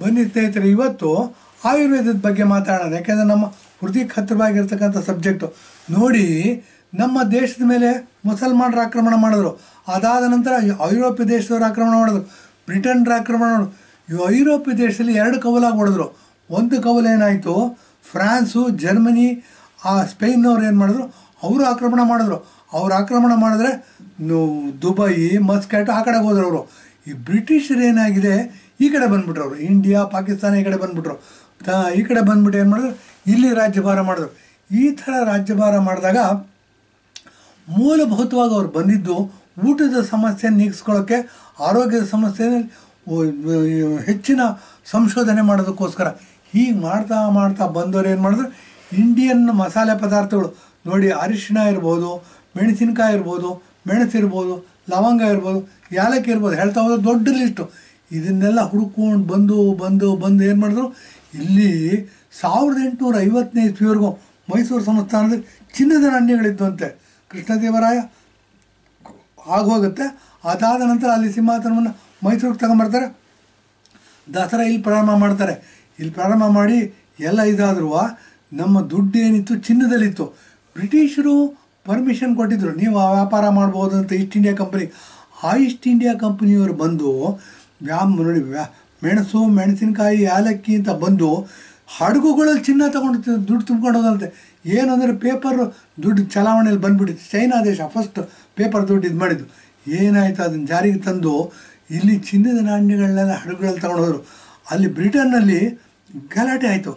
ಬನ್ನಿ ಸ್ನೇಹಿತರೆ, ಇವತ್ತು ಆಯುರ್ವೇದದ ಬಗ್ಗೆ ಮಾತಾಡೋಣ. ಯಾಕೆಂದರೆ ನಮ್ಮ ಹೃದಯಕ್ಕೆ ಹತ್ತಿರವಾಗಿರ್ತಕ್ಕಂಥ ಸಬ್ಜೆಕ್ಟು. ನೋಡಿ, ನಮ್ಮ ದೇಶದ ಮೇಲೆ ಮುಸಲ್ಮಾನರು ಆಕ್ರಮಣ ಮಾಡಿದ್ರು, ಅದಾದ ನಂತರ ಐರೋಪ್ಯ ದೇಶದವರು ಆಕ್ರಮಣ ಮಾಡಿದ್ರು, ಬ್ರಿಟನ್ರ ಆಕ್ರಮಣ ಮಾಡಿದ್ರು. ಐರೋಪ್ಯ ದೇಶದಲ್ಲಿ 2 ಕವಲಾಗಿ ಹೊಡೆದ್ರು. ಒಂದು ಕವಲು ಏನಾಯಿತು, ಫ್ರಾನ್ಸು, ಜರ್ಮನಿ, ಸ್ಪೇನ್ನವ್ರು ಏನು ಮಾಡಿದ್ರು, ಅವರು ಆಕ್ರಮಣ ಮಾಡಿದ್ರು. ಅವ್ರು ಆಕ್ರಮಣ ಮಾಡಿದ್ರೆ ದುಬೈ, ಮಸ್ಕ್ಯಾಟು ಆ ಕಡೆಗೆ ಹೋದ್ರು ಅವರು. ಈ ಬ್ರಿಟಿಷರು ಏನಾಗಿದೆ, ಈ ಕಡೆ ಬಂದುಬಿಟ್ರು ಅವರು. ಇಂಡಿಯಾ, ಪಾಕಿಸ್ತಾನ ಈ ಕಡೆ ಬಂದುಬಿಟ್ರು. ಈ ಕಡೆ ಬಂದುಬಿಟ್ಟು ಏನು ಮಾಡಿದ್ರು, ಇಲ್ಲಿ ರಾಜ್ಯಭಾರ ಮಾಡಿದ್ರು. ಈ ಥರ ರಾಜ್ಯಭಾರ ಮಾಡಿದಾಗ ಮೂಲಭೂತವಾಗಿ ಅವ್ರು ಬಂದಿದ್ದು ಊಟದ ಸಮಸ್ಯೆ ನೀಗಿಸ್ಕೊಳ್ಳೋಕ್ಕೆ, ಆರೋಗ್ಯದ ಸಮಸ್ಯೆಯಲ್ಲಿ ಹೆಚ್ಚಿನ ಸಂಶೋಧನೆ ಮಾಡೋದಕ್ಕೋಸ್ಕರ. ಹೀಗೆ ಮಾಡ್ತಾ ಮಾಡ್ತಾ ಬಂದವರು ಏನು ಮಾಡಿದ್ರು, ಇಂಡಿಯನ್ ಮಸಾಲೆ ಪದಾರ್ಥಗಳು ನೋಡಿ, ಅರಿಶಿಣ ಇರ್ಬೋದು, ಮೆಣಸಿನ್ಕಾಯಿ ಇರ್ಬೋದು, ಮೆಣಸಿರ್ಬೋದು, ಲವಂಗ ಇರ್ಬೋದು, ಯಾಲಕ್ಕಿ ಇರ್ಬೋದು, ಹೇಳ್ತಾ ಹೋದ್ರೆ ದೊಡ್ಡ ಲಿಸ್ಟು. ಇದನ್ನೆಲ್ಲ ಹುಡ್ಕೊಂಡು ಬಂದು ಏನು ಮಾಡಿದ್ರು, ಇಲ್ಲಿ 1850ನೇ ಇಸ್ವಿವರೆಗೂ ಮೈಸೂರು ಸಂಸ್ಥಾನದಲ್ಲಿ ಚಿನ್ನದ ನಾಣ್ಯಗಳಿದ್ದಂತೆ. ಕೃಷ್ಣದೇವರಾಯ ಆಗೋಗುತ್ತೆ. ಅದಾದ ನಂತರ ಅಲ್ಲಿ ಸಿಂಹಾಸನವನ್ನು ಮೈಸೂರಿಗೆ ತಗೊಂಬರ್ತಾರೆ. ದಸರಾ ಇಲ್ಲಿ ಪ್ರಾರಂಭ ಮಾಡ್ತಾರೆ. ಇಲ್ಲಿ ಪ್ರಾರಂಭ ಮಾಡಿ ಎಲ್ಲ ಇದಾದರೂ ನಮ್ಮ ದುಡ್ಡು ಏನಿತ್ತು ಚಿನ್ನದಲ್ಲಿತ್ತು. ಬ್ರಿಟಿಷರು ಪರ್ಮಿಷನ್ ಕೊಟ್ಟಿದ್ದರು, ನೀವು ವ್ಯಾಪಾರ ಮಾಡ್ಬೋದು ಅಂತ ಈಸ್ಟ್ ಇಂಡಿಯಾ ಕಂಪ್ನಿ. ಆ ಈಸ್ಟ್ ಇಂಡಿಯಾ ಕಂಪ್ನಿಯವರು ಬಂದು ನೋಡಿ, ಮೆಣಸು, ಮೆಣಸಿನಕಾಯಿ, ಯಾಲಕ್ಕಿ ಅಂತ ಬಂದು ಹಡಗುಗಳಲ್ಲಿ ಚಿನ್ನ ತೊಗೊಂಡು ದುಡ್ಡು ತುಂಬ್ಕೊಂಡು ಹೋದಂತೆ. ಏನು ಅಂದರೆ ಪೇಪರ್ ದುಡ್ಡು ಚಲಾವಣೆಯಲ್ಲಿ ಬಂದುಬಿಟ್ಟಿತ್ತು. ಚೈನಾ ದೇಶ ಫಸ್ಟ್ ಪೇಪರ್ ದುಡ್ಡು ಇದು ಮಾಡಿದ್ದು. ಏನಾಯಿತು, ಅದನ್ನು ಜಾರಿಗೆ ತಂದು ಇಲ್ಲಿ ಚಿನ್ನದ ನಾಣ್ಯಗಳನ್ನೆಲ್ಲ ಹಡಗುಗಳಲ್ಲಿ ತಗೊಂಡು ಹೋದರು. ಅಲ್ಲಿ ಬ್ರಿಟನ್ನಲ್ಲಿ ಗಲಾಟೆ ಆಯಿತು.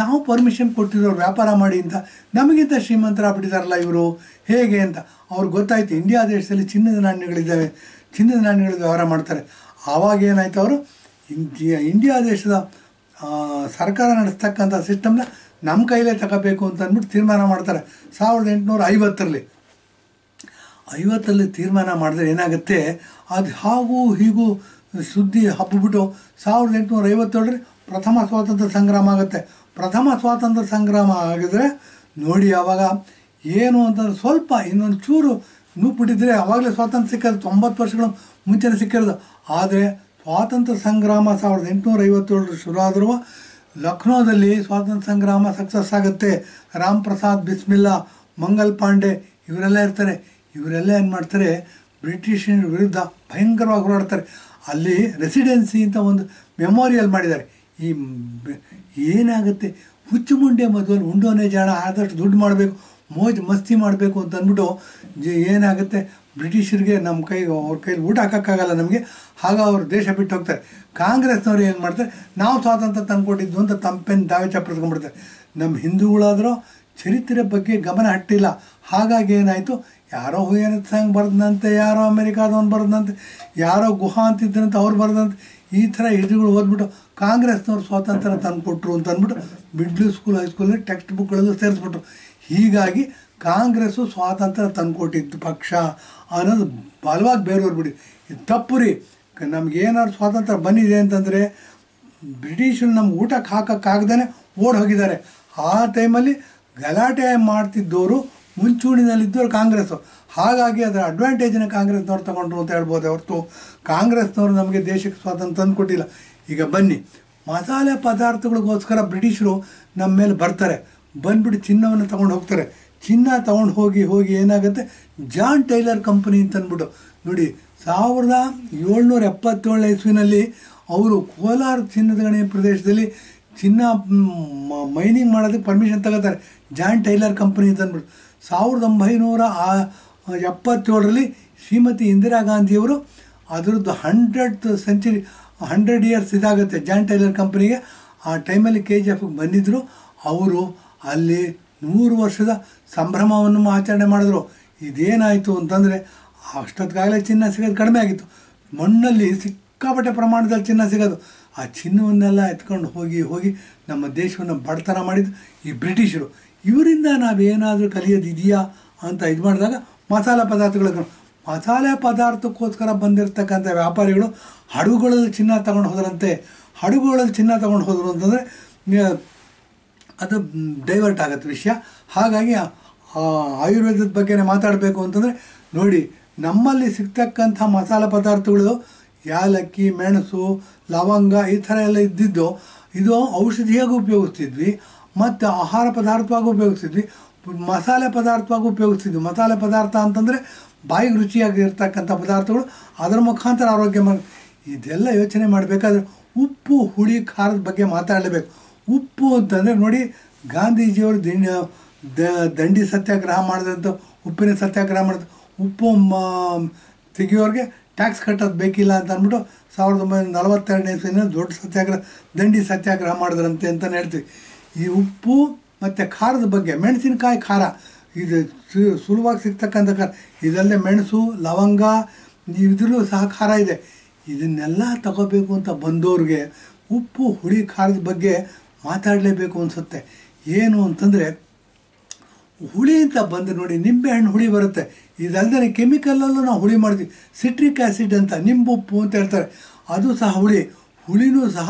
ನಾವು ಪರ್ಮಿಷನ್ ಕೊಟ್ಟಿರೋರು ವ್ಯಾಪಾರ ಮಾಡಿ ಅಂತ, ನಮಗಿಂತ ಶ್ರೀಮಂತರಾಗ್ಬಿಟ್ಟಿದ್ದಾರಲ್ಲ ಇವರು, ಹೇಗೆ ಅಂತ ಅವ್ರಿಗೆ ಗೊತ್ತಾಯಿತು. ಇಂಡಿಯಾ ದೇಶದಲ್ಲಿ ಚಿನ್ನದ ನಾಣ್ಯಗಳಿದ್ದಾವೆ, ಚಿನ್ನದ ನಾಣ್ಯಗಳ ವ್ಯವಹಾರ ಮಾಡ್ತಾರೆ. ಆವಾಗ ಏನಾಯಿತು, ಅವರು ಇಂಡಿಯಾ ದೇಶದ ಸರ್ಕಾರ ನಡೆಸ್ತಕ್ಕಂಥ ಸಿಸ್ಟಮ್ನ ನಮ್ಮ ಕೈಲೇ ತಗೋಬೇಕು ಅಂತ ಅಂದ್ಬಿಟ್ಟು ತೀರ್ಮಾನ ಮಾಡ್ತಾರೆ. 1850ರಲ್ಲಿ ತೀರ್ಮಾನ ಮಾಡಿದ್ರೆ ಏನಾಗುತ್ತೆ, ಅದು ಹಾಗೂ ಹೀಗೂ ಸುದ್ದಿ ಹಬ್ಬಿಬಿಟ್ಟು 1857ರಲ್ಲಿ ಪ್ರಥಮ ಸ್ವಾತಂತ್ರ್ಯ ಸಂಗ್ರಾಮ ಆಗುತ್ತೆ. ಪ್ರಥಮ ಸ್ವಾತಂತ್ರ್ಯ ಸಂಗ್ರಾಮ ಆಗಿದ್ರೆ ನೋಡಿ, ಆವಾಗ ಏನು ಅಂತಂದ್ರೆ ಸ್ವಲ್ಪ ಇನ್ನೊಂದು ಚೂರು ನುಗ್ಬಿಟ್ಟಿದ್ರೆ ಆವಾಗಲೇ ಸ್ವಾತಂತ್ರ್ಯ ಸಿಕ್ಕೋದು. 90 ವರ್ಷಗಳು ಮುಂಚೆನೇ ಸಿಕ್ಕಿರೋದು. ಆದರೆ ಸ್ವಾತಂತ್ರ್ಯ ಸಂಗ್ರಾಮ 1857 ಶುರು ಆದರೂ ಲಕ್ನೋದಲ್ಲಿ ಸ್ವಾತಂತ್ರ್ಯ ಸಂಗ್ರಾಮ ಸಕ್ಸಸ್ ಆಗುತ್ತೆ. ರಾಮ್ ಪ್ರಸಾದ್ ಬಿಸ್ಮಿಲ್ಲಾ, ಮಂಗಲ್ ಪಾಂಡೆ ಇವರೆಲ್ಲ ಇರ್ತಾರೆ. ಇವರೆಲ್ಲ ಏನು ಮಾಡ್ತಾರೆ, ಬ್ರಿಟಿಷರ ವಿರುದ್ಧ ಭಯಂಕರವಾಗಿ ಹೋರಾಡ್ತಾರೆ. ಅಲ್ಲಿ ರೆಸಿಡೆನ್ಸಿ ಅಂತ ಒಂದು ಮೆಮೋರಿಯಲ್ ಮಾಡಿದ್ದಾರೆ. ಈ ಏನಾಗುತ್ತೆ, ಹುಚ್ಚು ಮುಂಡೆ ಮದುವೆಯಲ್ಲಿ ಉಂಡೋನೇ ಜಾಣ, ಆದಷ್ಟು ದುಡ್ಡು ಮಾಡಬೇಕು, ಮೋಜು ಮಸ್ತಿ ಮಾಡಬೇಕು ಅಂತ ಅಂದ್ಬಿಟ್ಟು ಏನಾಗುತ್ತೆ, ಬ್ರಿಟಿಷರಿಗೆ ಅವ್ರ ಕೈಲಿ ಊಟ ಹಾಕೋಕ್ಕಾಗಲ್ಲ ನಮಗೆ. ಆಗ ಅವರು ದೇಶ ಬಿಟ್ಟು ಹೋಗ್ತಾರೆ. ಕಾಂಗ್ರೆಸ್ನವ್ರು ಏನು ಮಾಡ್ತಾರೆ, ನಾವು ಸ್ವಾತಂತ್ರ್ಯ ತಂದುಕೊಟ್ಟಿದ್ದು ಅಂತ ತಂಪೇನು ದಾವೆ ಚಪ್ಪರಿಸ್ಕೊಂಡ್ಬಿಡ್ತಾರೆ. ನಮ್ಮ ಹಿಂದೂಗಳಾದರೂ ಚರಿತ್ರೆ ಬಗ್ಗೆ ಗಮನ ಹಟ್ಟಿಲ್ಲ. ಹಾಗಾಗಿ ಏನಾಯಿತು, ಯಾರೋ ಹುಯೇನ್ ಸಾಂಗ್ ಬರೆದಂತೆ, ಯಾರೋ ಅಮೇರಿಕಾದವನು ಬರೆದಂತೆ, ಯಾರೋ ಗುಹಾ ಅಂತಿದ್ರಂತೆ ಅವ್ರು ಬರೆದಂತೆ, ಈ ಥರ ಹಿಡಿಗಳು ಓದ್ಬಿಟ್ಟು ಕಾಂಗ್ರೆಸ್ನವ್ರು ಸ್ವಾತಂತ್ರ್ಯ ತಂದುಕೊಟ್ರು ಅಂತ ಅಂದ್ಬಿಟ್ಟು ಮಿಡ್ಲ್ ಸ್ಕೂಲ್, ಹೈಸ್ಕೂಲಲ್ಲಿ ಟೆಕ್ಸ್ಟ್ ಬುಕ್ಗಳಲ್ಲೂ ಸೇರಿಸ್ಬಿಟ್ರು. ಹೀಗಾಗಿ ಕಾಂಗ್ರೆಸ್ಸು ಸ್ವಾತಂತ್ರ್ಯ ತಂದುಕೊಟ್ಟಿದ್ದು ಪಕ್ಷ ಅನ್ನೋದು ಬಲವಾಗಿ ಬೇರೆಯವ್ರು ಬಿಡಿ. ಇದು ತಪ್ಪು ರೀ. ನಮಗೇನಾದ್ರು ಸ್ವಾತಂತ್ರ್ಯ ಬಂದಿದೆ ಅಂತಂದರೆ ಬ್ರಿಟಿಷರು ನಮ್ಗೆ ಊಟಕ್ಕೆ ಹಾಕೋಕ್ಕಾಗ್ದೇ ಓಡಿ ಹೋಗಿದ್ದಾರೆ. ಆ ಟೈಮಲ್ಲಿ ಗಲಾಟೆ ಮಾಡ್ತಿದ್ದವರು ಮುಂಚೂಣಿನಲ್ಲಿದ್ದವರು ಕಾಂಗ್ರೆಸ್ಸು. ಹಾಗಾಗಿ ಅದರ ಅಡ್ವಾಂಟೇಜನ್ನ ಕಾಂಗ್ರೆಸ್ನವ್ರು ತಗೊಂಡ್ರು ಅಂತ ಹೇಳ್ಬೋದು ಹೊರತು ಕಾಂಗ್ರೆಸ್ನವರು ನಮಗೆ ದೇಶಕ್ಕೆ ಸ್ವಾತಂತ್ರ್ಯ ತಂದು ಕೊಟ್ಟಿಲ್ಲ. ಈಗ ಬನ್ನಿ, ಮಸಾಲೆ ಪದಾರ್ಥಗಳಿಗೋಸ್ಕರ ಬ್ರಿಟಿಷರು ನಮ್ಮ ಮೇಲೆ ಬರ್ತಾರೆ. ಬಂದುಬಿಟ್ಟು ಚಿನ್ನವನ್ನು ತೊಗೊಂಡು ಹೋಗ್ತಾರೆ. ಚಿನ್ನ ತೊಗೊಂಡು ಹೋಗಿ ಏನಾಗುತ್ತೆ, ಜಾನ್ ಟೈಲರ್ ಕಂಪನಿ ಅಂತ ಅಂದ್ಬಿಟ್ಟು ನೋಡಿ, 1777ನೇ ಇಸ್ವಿನಲ್ಲಿ ಅವರು ಕೋಲಾರ ಚಿನ್ನದ ಗಣಿ ಪ್ರದೇಶದಲ್ಲಿ ಚಿನ್ನ ಮೈನಿಂಗ್ ಮಾಡೋದಕ್ಕೆ ಪರ್ಮಿಷನ್ ತಗೋತಾರೆ. ಜಾನ್ ಟೈಲರ್ ಕಂಪನಿ ಅಂತ ಅಂದ್ಬಿಟ್ಟು 1977ರಲ್ಲಿ ಶ್ರೀಮತಿ ಇಂದಿರಾ ಗಾಂಧಿಯವರು ಅದರದ್ದು 100 ಇಯರ್ಸ್ ಇದಾಗುತ್ತೆ ಜಾನ್ ಟೈಲರ್ ಕಂಪ್ನಿಗೆ. ಆ ಟೈಮಲ್ಲಿ KGFಗೆ ಬಂದಿದ್ದರು. ಅವರು ಅಲ್ಲಿ 100 ವರ್ಷದ ಸಂಭ್ರಮವನ್ನು ಆಚರಣೆ ಮಾಡಿದ್ರು. ಇದೇನಾಯಿತು ಅಂತಂದರೆ ಅಷ್ಟೊತ್ತಿಗಾಗಲೇ ಚಿನ್ನ ಸಿಗೋದು ಕಡಿಮೆ ಆಗಿತ್ತು. ಮಣ್ಣಲ್ಲಿ ಸಿಕ್ಕಾಪಟ್ಟೆ ಪ್ರಮಾಣದಲ್ಲಿ ಚಿನ್ನ ಸಿಗೋದು. ಆ ಚಿನ್ನವನ್ನೆಲ್ಲ ಎತ್ಕೊಂಡು ಹೋಗಿ ನಮ್ಮ ದೇಶವನ್ನು ಬಡತನ ಮಾಡಿದ್ದು ಈ ಬ್ರಿಟಿಷರು. ಇವರಿಂದ ನಾವೇನಾದರೂ ಕಲಿಯೋದಿದೆಯಾ ಅಂತ ಇದು ಮಾಡಿದಾಗ ಮಸಾಲೆ ಪದಾರ್ಥಕ್ಕೋಸ್ಕರ ಬಂದಿರತಕ್ಕಂಥ ವ್ಯಾಪಾರಿಗಳು ಹಡಗುಗಳಲ್ಲಿ ಚಿನ್ನ ತಗೊಂಡು ಹೋದ್ರಂತೆ. ಹಡಗುಗಳಲ್ಲಿ ಚಿನ್ನ ತಗೊಂಡು ಹೋದರು ಅಂತಂದರೆ ಅದು ಡೈವರ್ಟ್ ಆಗುತ್ತೆ ವಿಷಯ. ಹಾಗಾಗಿ ಆಯುರ್ವೇದದ ಬಗ್ಗೆ ಮಾತಾಡಬೇಕು ಅಂತಂದರೆ ನೋಡಿ, ನಮ್ಮಲ್ಲಿ ಸಿಗ್ತಕ್ಕಂಥ ಮಸಾಲೆ ಪದಾರ್ಥಗಳು ಯಾಲಕ್ಕಿ, ಮೆಣಸು, ಲವಂಗ ಈ ಥರ ಎಲ್ಲ ಇದ್ದಿದ್ದು ಇದು ಔಷಧಿಯಾಗಿ ಉಪಯೋಗಿಸ್ತಿದ್ವಿ, ಮತ್ತು ಆಹಾರ ಪದಾರ್ಥವಾಗಿ ಉಪಯೋಗಿಸ್ತಿದ್ವಿ, ಮಸಾಲೆ ಪದಾರ್ಥವಾಗಿ ಉಪಯೋಗಿಸ್ತಿದ್ವಿ. ಮಸಾಲೆ ಪದಾರ್ಥ ಅಂತಂದರೆ ಬಾಯಿಗೆ ರುಚಿಯಾಗಿರ್ತಕ್ಕಂಥ ಪದಾರ್ಥಗಳು, ಅದರ ಮುಖಾಂತರ ಆರೋಗ್ಯ ಇದೆಲ್ಲ ಯೋಚನೆ ಮಾಡಬೇಕಾದ್ರೆ ಉಪ್ಪು, ಹುಳಿ, ಖಾರದ ಬಗ್ಗೆ ಮಾತಾಡಲೇಬೇಕು. ಉಪ್ಪು ಅಂತಂದರೆ ನೋಡಿ, ಗಾಂಧೀಜಿಯವರು ದಂಡಿ ಸತ್ಯಾಗ್ರಹ ಮಾಡಿದಂಥ ಉಪ್ಪಿನ ಸತ್ಯಾಗ್ರಹ ಮಾಡಿದ ಉಪ್ಪು ತೆಗೆಯೋರಿಗೆ ಟ್ಯಾಕ್ಸ್ ಕಟ್ಟೋದು ಬೇಕಿಲ್ಲ ಅಂತ ಅಂದ್ಬಿಟ್ಟು 1942ನೇ ಇಸ್ವಿನ ದೊಡ್ಡ ಸತ್ಯಾಗ್ರಹ, ದಂಡಿ ಸತ್ಯಾಗ್ರಹ ಮಾಡಿದ್ರಂತೆ ಅಂತಲೇ ಹೇಳ್ತೀವಿ. ಈ ಉಪ್ಪು ಮತ್ತು ಖಾರದ ಬಗ್ಗೆ, ಮೆಣಸಿನಕಾಯಿ ಖಾರ ಇದು ಸುಲಭವಾಗಿ ಸಿಗ್ತಕ್ಕಂಥ ಖಾರ, ಇದಲ್ಲದೆ ಮೆಣಸು, ಲವಂಗ ಇದ್ರಲ್ಲೂ ಸಹ ಖಾರ ಇದೆ. ಇದನ್ನೆಲ್ಲ ತಗೋಬೇಕು ಅಂತ ಬಂದವ್ರಿಗೆ ಉಪ್ಪು, ಹುಳಿ, ಖಾರದ ಬಗ್ಗೆ ಮಾತಾಡಲೇಬೇಕು ಅನಿಸುತ್ತೆ. ಏನು ಅಂತಂದರೆ ಹುಳಿ ಅಂತ ಬಂದರೆ ನೋಡಿ, ನಿಂಬೆಹಣ್ಣು ಹುಳಿ ಬರುತ್ತೆ. ಇದಲ್ಲದೆ ಕೆಮಿಕಲಲ್ಲೂ ನಾವು ಹುಳಿ ಮಾಡ್ತೀವಿ, ಸಿಟ್ರಿಕ್ ಆ್ಯಸಿಡ್ ಅಂತ, ನಿಂಬುಪ್ಪು ಅಂತ ಹೇಳ್ತಾರೆ, ಅದು ಸಹ ಹುಳಿನೂ ಸಹ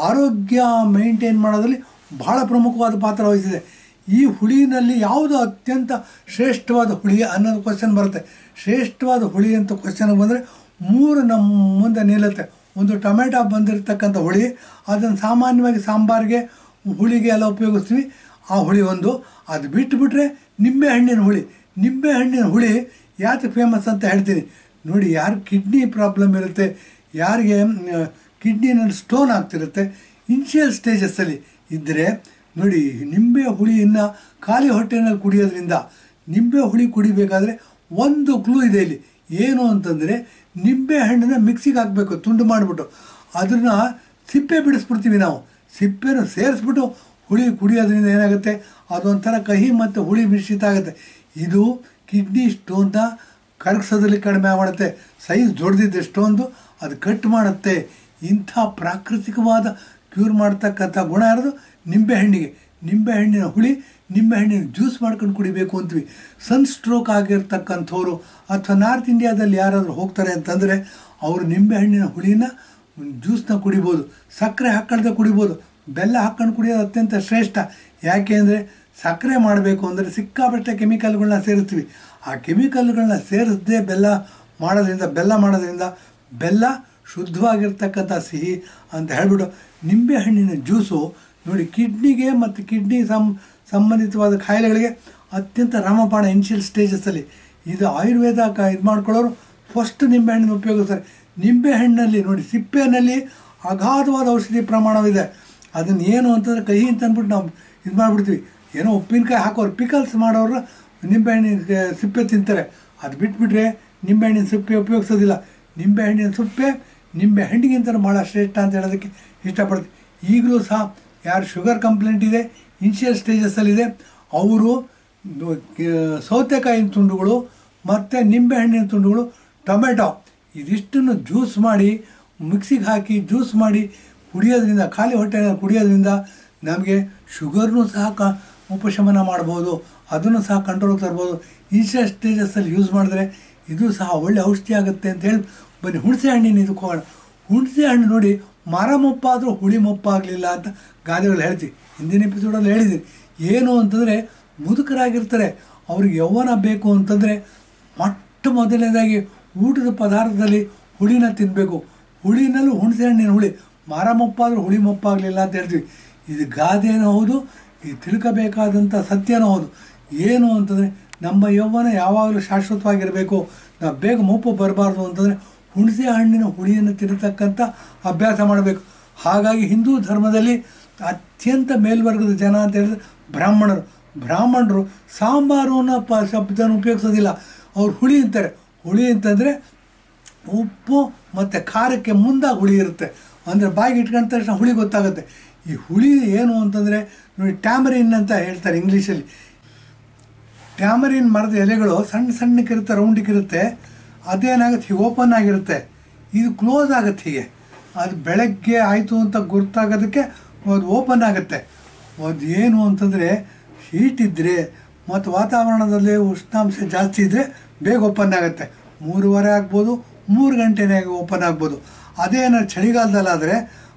ಆರೋಗ್ಯ ಮೇಂಟೈನ್ ಮಾಡೋದ್ರಲ್ಲಿ ಭಾಳ ಪ್ರಮುಖವಾದ ಪಾತ್ರ ವಹಿಸಿದೆ. ಈ ಹುಳಿನಲ್ಲಿ ಯಾವುದು ಅತ್ಯಂತ ಶ್ರೇಷ್ಠವಾದ ಹುಳಿ ಅನ್ನೋದು ಕ್ವಶನ್ ಬರುತ್ತೆ. ಶ್ರೇಷ್ಠವಾದ ಹುಳಿ ಅಂತ ಕ್ವಶನ್ಗೆ ಬಂದರೆ 3 ನಮ್ಮ ಮುಂದೆ ನಿಲ್ಲುತ್ತೆ. ಒಂದು ಟೊಮೆಟೊ ಬಂದಿರತಕ್ಕಂಥ ಹುಳಿ, ಅದನ್ನು ಸಾಮಾನ್ಯವಾಗಿ ಸಾಂಬಾರಿಗೆ, ಹುಳಿಗೆ ಎಲ್ಲ ಉಪಯೋಗಿಸ್ತೀವಿ, ಆ ಹುಳಿ ಒಂದು. ಅದು ಬಿಟ್ಟುಬಿಟ್ರೆ ನಿಂಬೆಹಣ್ಣಿನ ಹುಳಿ. ನಿಂಬೆಹಣ್ಣಿನ ಹುಳಿ ಯಾಕೆ ಫೇಮಸ್ ಅಂತ ಹೇಳ್ತೀನಿ ನೋಡಿ. ಯಾರು ಕಿಡ್ನಿ ಪ್ರಾಬ್ಲಮ್ ಇರುತ್ತೆ, ಯಾರಿಗೆ ಕಿಡ್ನಿನಲ್ಲಿ ಸ್ಟೋನ್ ಆಗ್ತಿರುತ್ತೆ, ಇನಿಷಿಯಲ್ ಸ್ಟೇಜಸ್ಸಲ್ಲಿ ಇದ್ದರೆ ನೋಡಿ, ನಿಂಬೆ ಹುಳಿಯನ್ನು ಖಾಲಿ ಹೊಟ್ಟೆನಲ್ಲಿ ಕುಡಿಯೋದ್ರಿಂದ, ನಿಂಬೆ ಹುಳಿ ಕುಡಿಬೇಕಾದ್ರೆ ಒಂದು ಕ್ಲೂ ಇದೆ ಇಲ್ಲಿ. ಏನು ಅಂತಂದರೆ, ನಿಂಬೆ ಹಣ್ಣನ್ನು ಮಿಕ್ಸಿಗೆ ಹಾಕಬೇಕು, ತುಂಡು ಮಾಡಿಬಿಟ್ಟು ಅದನ್ನು ಸಿಪ್ಪೆ ಬಿಡಿಸ್ಬಿಡ್ತೀವಿ ನಾವು. ಸಿಪ್ಪೆನೂ ಸೇರಿಸ್ಬಿಟ್ಟು ಹುಳಿ ಕುಡಿಯೋದ್ರಿಂದ ಏನಾಗುತ್ತೆ, ಅದೊಂಥರ ಕಹಿ ಮತ್ತು ಹುಳಿ ಮಿಶ್ರಿತ ಆಗುತ್ತೆ. ಇದು ಕಿಡ್ನಿ ಸ್ಟೋನ್ನ ಕರಗಿಸೋದ್ರಲ್ಲಿ ಕಡಿಮೆ ಮಾಡುತ್ತೆ. ಸೈಜ್ ದೊಡ್ಡದಿದ್ದೆ ಸ್ಟೋನ್ದು ಅದು ಕಟ್ ಮಾಡುತ್ತೆ. ಇಂಥ ಪ್ರಾಕೃತಿಕವಾದ ಕ್ಯೂರ್ ಮಾಡ್ತಕ್ಕಂಥ ಗುಣ ಯಾರದು? ನಿಂಬೆಹಣ್ಣಿಗೆ. ನಿಂಬೆಹಣ್ಣಿನ ಹುಳಿ, ನಿಂಬೆಹಣ್ಣಿನ ಜ್ಯೂಸ್ ಮಾಡ್ಕೊಂಡು ಕುಡಿಬೇಕು ಅಂತೀವಿ. ಸನ್ ಸ್ಟ್ರೋಕ್ ಆಗಿರ್ತಕ್ಕಂಥವ್ರು ಅಥವಾ ನಾರ್ತ್ ಇಂಡಿಯಾದಲ್ಲಿ ಯಾರಾದರೂ ಹೋಗ್ತಾರೆ ಅಂತಂದರೆ ಅವರು ನಿಂಬೆಹಣ್ಣಿನ ಹುಳಿನ ಜ್ಯೂಸ್ನ ಕುಡಿಬೋದು. ಸಕ್ಕರೆ ಹಾಕ್ಕೊಳ್ದೆ ಕುಡಿಬೋದು. ಬೆಲ್ಲ ಹಾಕ್ಕೊಂಡು ಕುಡಿಯೋದು ಅತ್ಯಂತ ಶ್ರೇಷ್ಠ. ಯಾಕೆ ಅಂದರೆ ಸಕ್ಕರೆ ಮಾಡಬೇಕು ಅಂದರೆ ಸಿಕ್ಕಾಪಟ್ಟೆ ಕೆಮಿಕಲ್ಗಳನ್ನ ಸೇರಿಸ್ತೀವಿ. ಆ ಕೆಮಿಕಲ್ಗಳನ್ನ ಸೇರಿಸದೆ ಬೆಲ್ಲ ಮಾಡೋದ್ರಿಂದ ಬೆಲ್ಲ ಶುದ್ಧವಾಗಿರ್ತಕ್ಕಂಥ ಸಿಹಿ ಅಂತ ಹೇಳ್ಬಿಟ್ಟು ನಿಂಬೆಹಣ್ಣಿನ ಜ್ಯೂಸು ನೋಡಿ, ಕಿಡ್ನಿಗೆ ಮತ್ತು ಕಿಡ್ನಿ ಸಂಬಂಧಿತವಾದ ಕಾಯಿಲೆಗಳಿಗೆ ಅತ್ಯಂತ ರಾಮಬಾಣ ಇನಿಷಿಯಲ್ ಸ್ಟೇಜಸ್ಸಲ್ಲಿ. ಇದು ಆಯುರ್ವೇದ ಇದು ಮಾಡ್ಕೊಳ್ಳೋರು ಫಸ್ಟ್ ನಿಂಬೆಹಣ್ಣನ್ನು ಉಪಯೋಗಿಸ್ತಾರೆ. ನಿಂಬೆಹಣ್ಣಲ್ಲಿ ನೋಡಿ, ಸಿಪ್ಪೆಯಲ್ಲಿ ಅಗಾಧವಾದ ಔಷಧಿ ಪ್ರಮಾಣವಿದೆ. ಅದನ್ನು ಏನು ಅಂತಂದರೆ ಕಹಿ ಅಂತ ಅಂದ್ಬಿಟ್ಟು ನಾವು ಇದು ಮಾಡಿಬಿಡ್ತೀವಿ. ಏನೋ ಉಪ್ಪಿನಕಾಯಿ ಹಾಕೋರು, ಪಿಕಲ್ಸ್ ಮಾಡೋರು ನಿಂಬೆಹಣ್ಣಿನ ಸಿಪ್ಪೆ ತಿಂತಾರೆ. ಅದು ಬಿಟ್ಬಿಟ್ರೆ ನಿಂಬೆಹಣ್ಣಿನ ಸಿಪ್ಪೆ ಉಪಯೋಗಿಸೋದಿಲ್ಲ. ನಿಂಬೆಹಣ್ಣಿನ ಸಿಪ್ಪೆ ನಿಂಬೆಹಣ್ಣಿಗಿಂತ ಭಾಳ ಶ್ರೇಷ್ಠ ಅಂತ ಹೇಳೋದಕ್ಕೆ ಇಷ್ಟಪಡ್ತೀವಿ. ಈಗಲೂ ಸಹ ಯಾರು ಶುಗರ್ ಕಂಪ್ಲೇಂಟ್ ಇದೆ, ಇನಿಷಿಯಲ್ ಸ್ಟೇಜಸ್ಸಲ್ಲಿದೆ, ಅವರು ಸೌತೆಕಾಯಿನ ತುಂಡುಗಳು ಮತ್ತು ನಿಂಬೆಹಣ್ಣಿನ ತುಂಡುಗಳು, ಟೊಮೆಟೊ ಇದಿಷ್ಟನ್ನು ಜ್ಯೂಸ್ ಮಾಡಿ ಮಿಕ್ಸಿಗೆ ಹಾಕಿ ಜ್ಯೂಸ್ ಮಾಡಿ ಕುಡಿಯೋದ್ರಿಂದ, ಖಾಲಿ ಹೊಟ್ಟೆನಲ್ಲಿ ಕುಡಿಯೋದ್ರಿಂದ ನಮಗೆ ಶುಗರ್ನೂ ಸಹ ಉಪಶಮನ ಮಾಡ್ಬೋದು, ಅದನ್ನು ಸಹ ಕಂಟ್ರೋಲ್ ತರ್ಬೋದು. ಇನಿಷಿಯಲ್ ಸ್ಟೇಜಸ್ಸಲ್ಲಿ ಯೂಸ್ ಮಾಡಿದ್ರೆ ಇದು ಸಹ ಒಳ್ಳೆ ಔಷಧಿ ಆಗುತ್ತೆ ಅಂತ ಹೇಳಿ ಬನ್ನಿ ಹುಣಸೆ ಹಣ್ಣಿನ ಇದಕ್ಕೆ ಹೋಗೋಣ. ಹುಣಸೆ ಹಣ್ಣು ನೋಡಿ, ಮರ ಮೊಪ್ಪಾದರೂ ಹುಳಿ ಮೊಪ್ಪಾಗಲಿಲ್ಲ ಅಂತ ಗಾದೆಗಳು ಹೇಳ್ತೀವಿ. ಹಿಂದಿನ ಎಪಿಸೋಡಲ್ಲಿ ಹೇಳಿದ್ದೀನಿ. ಏನು ಅಂತಂದರೆ ಮುದುಕರಾಗಿರ್ತಾರೆ, ಅವ್ರಿಗೆ ಯೌವನ ಬೇಕು ಅಂತಂದರೆ ಮೊಟ್ಟ ಮೊದಲನೇದಾಗಿ ಊಟದ ಪದಾರ್ಥದಲ್ಲಿ ಹುಳಿನ ತಿನ್ನಬೇಕು. ಹುಳಿನಲ್ಲೂ ಹುಣಸೆ ಹಣ್ಣಿನ ಹುಳಿ, ಮರ ಮೊಪ್ಪಾದರೂ ಹುಳಿ ಮೊಪ್ಪಾಗಲಿಲ್ಲ ಅಂತ ಹೇಳ್ತೀವಿ. ಇದು ಗಾದೆನೂ ಹೌದು, ಇದು ತಿಳ್ಕೋಬೇಕಾದಂಥ ಸತ್ಯನೂ ಹೌದು. ಏನು ಅಂತಂದರೆ ನಮ್ಮ ಯೌವನ ಯಾವಾಗಲೂ ಶಾಶ್ವತವಾಗಿರಬೇಕು, ನಾವು ಬೇಗ ಮುಪ್ಪು ಬರಬಾರ್ದು ಅಂತಂದರೆ ಹುಣಸೆ ಹಣ್ಣಿನ ಹುಳಿಯನ್ನು ತಿನ್ನತಕ್ಕಂಥ ಅಭ್ಯಾಸ ಮಾಡಬೇಕು. ಹಾಗಾಗಿ ಹಿಂದೂ ಧರ್ಮದಲ್ಲಿ ಅತ್ಯಂತ ಮೇಲ್ವರ್ಗದ ಜನ ಅಂತ ಹೇಳಿದ್ರೆ ಬ್ರಾಹ್ಮಣರು ಸಾಂಬಾರು ಅನ್ನೋ ಶಬ್ದನ ಉಪಯೋಗಿಸೋದಿಲ್ಲ. ಅವ್ರು ಹುಳಿ ಅಂತಾರೆ. ಹುಳಿ ಅಂತಂದರೆ ಉಪ್ಪು ಮತ್ತು ಖಾರಕ್ಕೆ ಮುಂದಾಗಿ ಹುಳಿ ಇರುತ್ತೆ. ಅಂದರೆ ಬಾಯಿಗೆ ಇಟ್ಕೊಂಡ ತಕ್ಷಣ ಹುಳಿ ಗೊತ್ತಾಗುತ್ತೆ. ಈ ಹುಳಿ ಏನು ಅಂತಂದರೆ ನೋಡಿ, ಟ್ಯಾಮರಿನ್ ಅಂತ ಹೇಳ್ತಾರೆ ಇಂಗ್ಲೀಷಲ್ಲಿ. ಟ್ಯಾಮರಿನ್ ಮರದ ಎಲೆಗಳು ಸಣ್ಣಕ್ಕಿರುತ್ತೆ, ರೌಂಡಿಗಿರುತ್ತೆ. ಅದೇನಾಗುತ್ತೆ, ಹೀಗೆ ಓಪನ್ ಆಗಿರುತ್ತೆ, ಇದು ಕ್ಲೋಸ್ ಆಗುತ್ತೆ. ಹೀಗೆ ಅದು ಬೆಳಗ್ಗೆ ಆಯಿತು ಅಂತ ಗುರ್ತಾಗೋದಕ್ಕೆ ಅದು ಓಪನ್ ಆಗುತ್ತೆ. ಅದು ಏನು ಅಂತಂದರೆ ಹೀಟ್ ಇದ್ದರೆ ಮತ್ತು ವಾತಾವರಣದಲ್ಲಿ ಉಷ್ಣಾಂಶ ಜಾಸ್ತಿ ಇದ್ದರೆ ಬೇಗ ಓಪನ್ ಆಗುತ್ತೆ. 3:30 ಆಗ್ಬೋದು, 3 ಗಂಟೆನಾಗ ಓಪನ್ ಆಗ್ಬೋದು. ಅದೇನಾದ್ರು ಚಳಿಗಾಲದಲ್ಲಾದರೆ,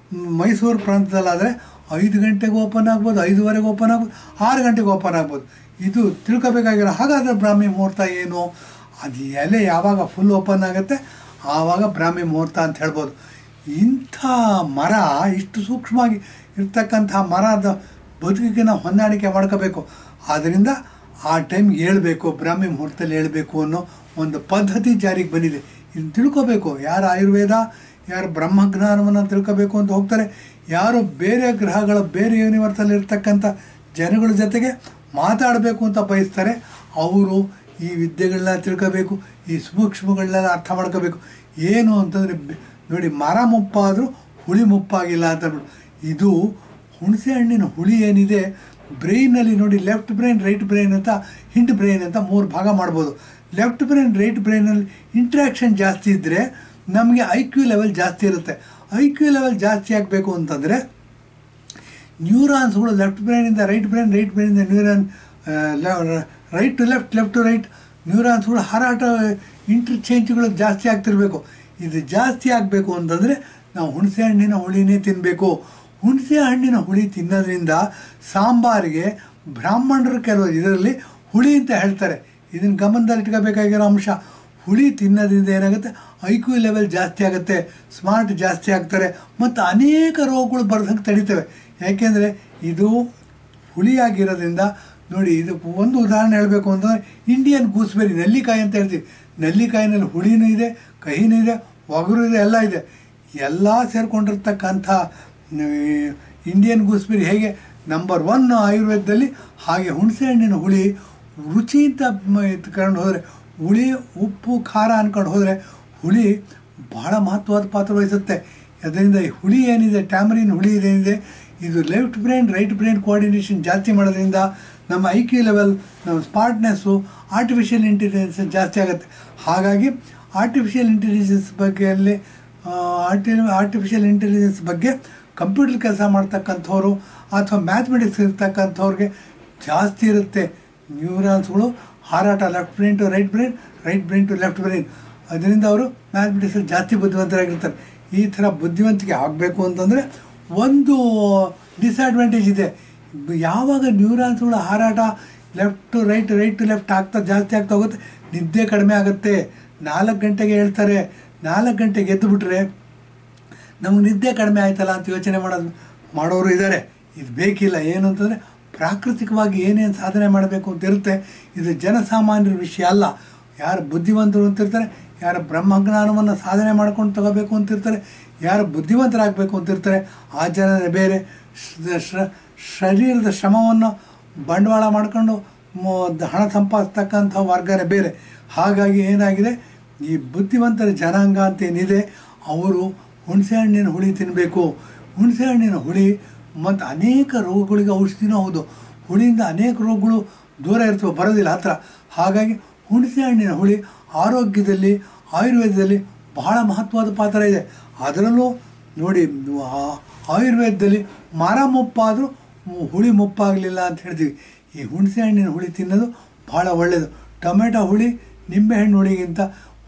ಮೈಸೂರು ಪ್ರಾಂತದಲ್ಲಾದರೆ 5 ಗಂಟೆಗೆ ಓಪನ್ ಆಗ್ಬೋದು, 5:30ಗೆ ಓಪನ್ ಆಗ್ಬೋದು, 6 ಗಂಟೆಗೆ ಓಪನ್ ಆಗ್ಬೋದು. ಇದು ತಿಳ್ಕೊಬೇಕಾಗಿರೋ. ಹಾಗಾದರೆ ಬ್ರಾಹ್ಮಿ ಮುಹೂರ್ತ ಏನು? ಅದು ಎಲೆ ಯಾವಾಗ ಫುಲ್ ಓಪನ್ ಆಗುತ್ತೆ ಆವಾಗ ಬ್ರಾಹ್ಮಿ ಮುಹೂರ್ತ ಅಂತ ಹೇಳ್ಬೋದು. ಇಂಥ ಮರ ಇಷ್ಟು ಸೂಕ್ಷ್ಮವಾಗಿ ಇರ್ತಕ್ಕಂಥ ಮರದ ಬದುಕಿಗೆ ನಾವು ಹೊಂದಾಣಿಕೆ ಮಾಡ್ಕೋಬೇಕು. ಆದ್ದರಿಂದ ಆ ಟೈಮ್ಗೆ ಹೇಳ್ಬೇಕು, ಬ್ರಾಹ್ಮಿ ಮುಹೂರ್ತದಲ್ಲಿ ಹೇಳ್ಬೇಕು ಅನ್ನೋ ಒಂದು ಪದ್ಧತಿ ಜಾರಿಗೆ ಬಂದಿದೆ. ಇದನ್ನು ತಿಳ್ಕೋಬೇಕು. ಯಾರು ಆಯುರ್ವೇದ, ಯಾರು ಬ್ರಹ್ಮಜ್ಞಾನವನ್ನು ತಿಳ್ಕೋಬೇಕು ಅಂತ ಹೋಗ್ತಾರೆ, ಯಾರು ಬೇರೆ ಗ್ರಹಗಳ ಬೇರೆ ಯೂನಿವರ್ಸಲ್ಲಿ ಇರ್ತಕ್ಕಂಥ ಜನಗಳ ಜೊತೆಗೆ ಮಾತಾಡಬೇಕು ಅಂತ ಬಯಸ್ತಾರೆ, ಅವರು ಈ ವಿದ್ಯೆಗಳನ್ನ ತಿಳ್ಕೋಬೇಕು, ಈ ಸೂಕ್ಷ್ಮಗಳನ್ನೆಲ್ಲ ಅರ್ಥ ಮಾಡ್ಕೋಬೇಕು. ಏನು ಅಂತಂದರೆ ನೋಡಿ, ಮರ ಮುಪ್ಪಾದರೂ ಹುಳಿ ಮುಪ್ಪಾಗಿಲ್ಲ ಅಂತ ಅಂದ್ಬಿಟ್ಟು. ಇದು ಹುಣಸೆ ಹಣ್ಣಿನ ಹುಳಿ ಏನಿದೆ, ಬ್ರೈನಲ್ಲಿ ನೋಡಿ, ಲೆಫ್ಟ್ ಬ್ರೈನ್, ರೈಟ್ ಬ್ರೈನ್ ಅಂತ, ಹಿಂಡ್ ಬ್ರೈನ್ ಅಂತ 3 ಭಾಗ ಮಾಡ್ಬೋದು. ಲೆಫ್ಟ್ ಬ್ರೈನ್ ರೈಟ್ ಬ್ರೈನಲ್ಲಿ ಇಂಟ್ರ್ಯಾಕ್ಷನ್ ಜಾಸ್ತಿ ಇದ್ದರೆ ನಮಗೆ IQ ಲೆವೆಲ್ ಜಾಸ್ತಿ ಇರುತ್ತೆ. IQ ಲೆವೆಲ್ ಜಾಸ್ತಿ ಆಗಬೇಕು ಅಂತಂದರೆ ನ್ಯೂರಾನ್ಸ್ಗಳು ಲೆಫ್ಟ್ ಬ್ರೈನಿಂದ ರೈಟ್ ಬ್ರೈನ್, ರೈಟ್ ಬ್ರೈನಿಂದ neuron, right to left, left to right ನ್ಯೂರಾನ್ಸ್ಗಳು ಹಾರಾಟ ಇಂಟರ್ಚೇಂಜ್ಗಳು ಜಾಸ್ತಿ ಆಗ್ತಿರಬೇಕು. ಇದು ಜಾಸ್ತಿ ಆಗಬೇಕು ಅಂತಂದರೆ ನಾವು ಹುಣಸೆ ಹಣ್ಣಿನ ಹುಳಿನೇ ತಿನ್ನಬೇಕು. ಹುಣಸೆ ಹಣ್ಣಿನ ಹುಳಿ ತಿನ್ನೋದ್ರಿಂದ ಸಾಂಬಾರಿಗೆ ಬ್ರಾಹ್ಮಣರು ಕೆಲವು ಇದರಲ್ಲಿ ಹುಳಿ ಅಂತ ಹೇಳ್ತಾರೆ. ಇದನ್ನು ಗಮನದಲ್ಲಿ ಇಟ್ಕೋಬೇಕಾಗಿರೋ ಅಂಶ. ಹುಳಿ ತಿನ್ನೋದ್ರಿಂದ ಏನಾಗುತ್ತೆ, IQ ಲೆವೆಲ್ ಜಾಸ್ತಿ ಆಗುತ್ತೆ, ಸ್ಮಾರ್ಟ್ ಜಾಸ್ತಿ ಆಗ್ತಾರೆ, ಮತ್ತು ಅನೇಕ ರೋಗಗಳು ಬರ್ದಂಗೆ ತಡಿತವೆ. ಯಾಕೆಂದರೆ ಇದು ಹುಳಿಯಾಗಿರೋದ್ರಿಂದ ನೋಡಿ, ಇದು ಒಂದು ಉದಾಹರಣೆ ಹೇಳಬೇಕು ಅಂತಂದರೆ ಇಂಡಿಯನ್ ಗೂಸ್ಬೆರಿ, ನೆಲ್ಲಿಕಾಯಿ ಅಂತ ಹೇಳ್ತೀವಿ. ನೆಲ್ಲಿಕಾಯಿನಲ್ಲಿ ಹುಳಿನೂ ಇದೆ, ಕಹಿನೂ ಇದೆ, ಒಗರು ಇದೆ, ಎಲ್ಲ ಇದೆ. ಎಲ್ಲ ಸೇರಿಕೊಂಡಿರ್ತಕ್ಕಂಥ ಇಂಡಿಯನ್ ಗೂಸ್ಬೆರಿ ಹೇಗೆ ನಂಬರ್ 1 ಆಯುರ್ವೇದದಲ್ಲಿ, ಹಾಗೆ ಹುಣಸೆ ಹಣ್ಣಿನ ಹುಳಿ ರುಚಿ ಅಂತ ಇಟ್ಕೊಂಡು ಹೋದರೆ, ಹುಳಿ ಉಪ್ಪು ಖಾರ ಅಂದ್ಕೊಂಡು ಹೋದರೆ ಹುಳಿ ಭಾಳ ಮಹತ್ವದ ಪಾತ್ರ ವಹಿಸುತ್ತೆ. ಅದರಿಂದ ಈ ಹುಳಿ ಏನಿದೆ, ಟ್ಯಾಮರಿನ್ ಹುಳಿ ಏನಿದೆ, ಇದು left brain right brain coordination ಜಾಸ್ತಿ ಮಾಡೋದ್ರಿಂದ ನಮ್ಮ IQ ಲೆವೆಲ್, ನಮ್ಮ ಸ್ಮಾರ್ಟ್ನೆಸ್ಸು, ಆರ್ಟಿಫಿಷಿಯಲ್ ಇಂಟೆಲಿಜೆನ್ಸ್ ಜಾಸ್ತಿ ಆಗುತ್ತೆ. ಹಾಗಾಗಿ ಆರ್ಟಿಫಿಷಿಯಲ್ ಇಂಟೆಲಿಜೆನ್ಸ್ ಬಗ್ಗೆ ಕಂಪ್ಯೂಟರ್ ಕೆಲಸ ಮಾಡ್ತಕ್ಕಂಥವ್ರು ಅಥವಾ ಮ್ಯಾಥಮೆಟಿಕ್ಸ್ ಇರ್ತಕ್ಕಂಥವ್ರಿಗೆ ಜಾಸ್ತಿ ಇರುತ್ತೆ ನ್ಯೂರಾನ್ಸ್ಗಳು ಹಾರಾಟ, left brain to right brain, right brain to left brain. ಅದರಿಂದ ಅವರು ಮ್ಯಾಥಮೆಟಿಕ್ಸಲ್ಲಿ ಜಾಸ್ತಿ ಬುದ್ಧಿವಂತರಾಗಿರ್ತಾರೆ. ಈ ಥರ ಬುದ್ಧಿವಂತಿಕೆ ಆಗಬೇಕು ಅಂತಂದರೆ ಒಂದು ಡಿಸ್ಅಡ್ವಾಂಟೇಜ್ ಇದೆ. ಯಾವಾಗ ನ್ಯೂರಾನ್ಸ್ಗಳ ಹಾರಾಟ left to right, right to left ಜಾಸ್ತಿ ಆಗ್ತಾ ಹೋಗುತ್ತೆ, ನಿದ್ದೆ ಕಡಿಮೆ ಆಗುತ್ತೆ. 4 ಗಂಟೆಗೆ ಹೇಳ್ತಾರೆ, 4 ಗಂಟೆಗೆ ಎದ್ದುಬಿಟ್ರೆ ನಮಗೆ ನಿದ್ದೆ ಕಡಿಮೆ ಆಯ್ತಲ್ಲ ಅಂತ ಯೋಚನೆ ಮಾಡೋರು ಇದ್ದಾರೆ. ಇದು ಬೇಕಿಲ್ಲ. ಏನು ಅಂತಂದರೆ ಪ್ರಾಕೃತಿಕವಾಗಿ ಏನೇನು ಸಾಧನೆ ಮಾಡಬೇಕು ಅಂತ ಇರುತ್ತೆ. ಇದು ಜನಸಾಮಾನ್ಯರ ವಿಷಯ ಅಲ್ಲ. ಯಾರು ಬುದ್ಧಿವಂತರು ಅಂತಿರ್ತಾರೆ, ಯಾರು ಬ್ರಹ್ಮಜ್ಞಾನವನ್ನು ಸಾಧನೆ ಮಾಡ್ಕೊಂಡು ತಗೋಬೇಕು ಅಂತಿರ್ತಾರೆ, ಯಾರು ಬುದ್ಧಿವಂತರಾಗಬೇಕು ಅಂತಿರ್ತಾರೆ, ಆ ಜನರೇ ಬೇರೆ. ಶರೀರದ ಶ್ರಮವನ್ನು ಬಂಡವಾಳ ಮಾಡ್ಕೊಂಡು ಹಣ ಸಂಪಾದಿಸ್ತಕ್ಕಂಥ ವರ್ಗನೇ ಬೇರೆ. ಹಾಗಾಗಿ ಏನಾಗಿದೆ, ಈ ಬುದ್ಧಿವಂತರ ಜನಾಂಗ ಅಂತ ಏನಿದೆ, ಅವರು ಹುಣಸೆ ಹಣ್ಣಿನ ಹುಳಿ ತಿನ್ನಬೇಕು. ಹುಣಸೆ ಹಣ್ಣಿನ ಹುಳಿ ಮತ್ತು ಅನೇಕ ರೋಗಗಳಿಗೆ ಔಷಧಿನೂ ಹೌದು. ಹುಳಿಯಿಂದ ಅನೇಕ ರೋಗಗಳು ದೂರ ಇರ್ತವೆ, ಬರೋದಿಲ್ಲ ಹತ್ರ. ಹಾಗಾಗಿ ಹುಣಸೆ ಹಣ್ಣಿನ ಹುಳಿ ಆರೋಗ್ಯದಲ್ಲಿ, ಆಯುರ್ವೇದದಲ್ಲಿ ಬಹಳ ಮಹತ್ವದ ಪಾತ್ರ ಇದೆ. ಅದರಲ್ಲೂ ನೋಡಿ, ಆಯುರ್ವೇದದಲ್ಲಿ ಮರ ಮುಪ್ಪಾದರೂ ಹುಳಿ ಮುಪ್ಪಾಗಲಿಲ್ಲ ಅಂತ ಹೇಳ್ತೀವಿ. ಈ ಹುಣಸೆ ಹಣ್ಣಿನ ಹುಳಿ ತಿನ್ನೋದು ಭಾಳ ಒಳ್ಳೆಯದು. ಟೊಮೆಟೊ ಹುಳಿ, ನಿಂಬೆಹಣ್ಣು ಹುಳಿಗಿಂತ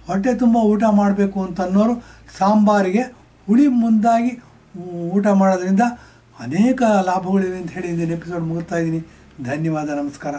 ಹೊಟ್ಟೆ ತುಂಬ ಊಟ ಮಾಡಬೇಕು ಅಂತ ಅನ್ನೋರು ಸಾಂಬಾರಿಗೆ ಹುಳಿ ಮುಂದಾಗಿ ಊಟ ಮಾಡೋದ್ರಿಂದ ಅನೇಕ ಲಾಭಗಳಿವೆ ಅಂತ ಹೇಳಿ ಇದನ್ನು ಎಪಿಸೋಡ್ ಮುಗಿಸ್ತಾ ಇದ್ದೀನಿ. ಧನ್ಯವಾದ, ನಮಸ್ಕಾರ.